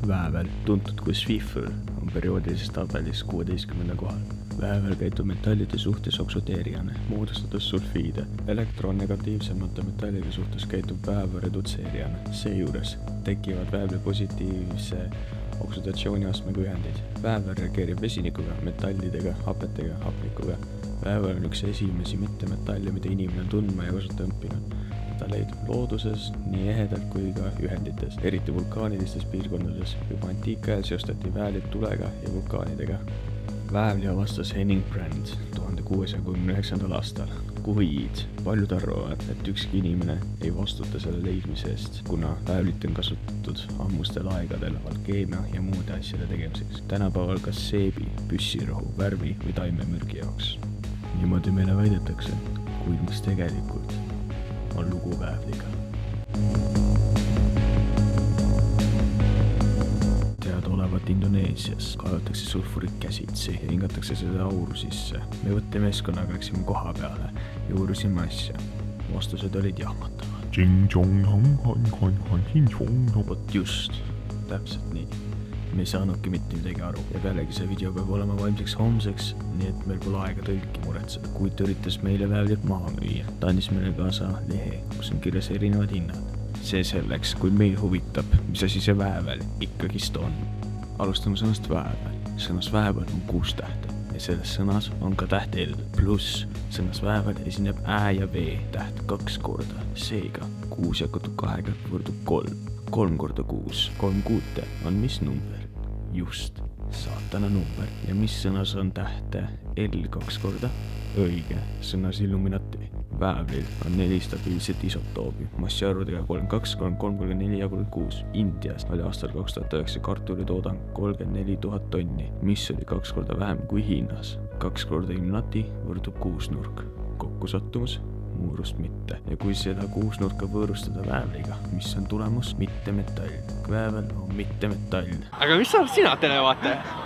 Väävel, tuntud kui Swiffer, on perioodilises tabelis 16. kohal. Väävel käitub metallide suhtes oksudeerijana, moodustades sulfiide. Elektronegatiivsemate metallide suhtes käitub väävel redutseerijana. Seejuures tekivad väävli positiivse oksudatsiooniastmega ühendid. Väävel reageerib vesinikuga, metallidega, hapetega, hapnikuga. Väävel on üks esimesi mittemetalle, mida inimene on tundma ja kasuta õppinud. Ta leidub looduses nii ehedalt kui ka ühendites, eriti vulkaanilistes piirkondades. Juba antiikajal seostati väävlit tulega ja vulkaanidega. Väävli avastas Henning Brand 1639. aastal, kuid paljud arvavad, et ükski inimene ei vastuta selle leidmise eest, kuna väävlit on kasutatud ammustel aegadel alkeemia ja muude asjade tegemiseks. Tänapäeval kas seebi, püssirohu, värvi või taimemürgi jaoks. Niimoodi meile väidetakse, kuid mis tegelikult on lugu väävliga. Teadaolevalt Indoneesias kaevatakse sulfurit käsitsi ja hingatakse seda auru sisse. Me võttemeeskonnaga läksime koha peale ja uurusime asja. Vastused olid jahmatavad. Vot just, täpselt nii. Me ei saanudki mitte midagi aru ja pealegi see video peab olema valmseks homseks, nii et meil pole aega tõlki muretseda. Kuid ta üritas meile väävlit maha müüa. Ta andis meile kaasa lehe, kus on kirjas erinevad hinnad. See selleks, kui meil huvitab, mis asi see väävel ikkagist on. Alustame sõnast väävel. Sõnas väävel on 6 tähte ja selles sõnas on ka täht L. Pluss sõnas väävel esineb ä ja v täht 2 korda. Seega 6 jagutub 2 võrdub 3. 3 korda 6. 3 kuute on mis number? Just, saatana number. Ja mis sõnas on tähte L 2 korda? Õige, sõnas Illuminati. Väävlil on 4 stabiilset isotoobi, massiarvudega 32, 33, 34 ja 36. Indias oli aastal 2009 kartulitoodang 34 000 tonni, mis oli 2 korda vähem kui Hiinas. 2 korda Illuminati võrdub 6 nurk. Kokkusattumus? Muurust mitte. Ja kui seda 6 nurka võõrustada väävliga, mis on tulemus? Mitte metall. Väävel on mitte metall. Aga mis sa oled sina televaataja?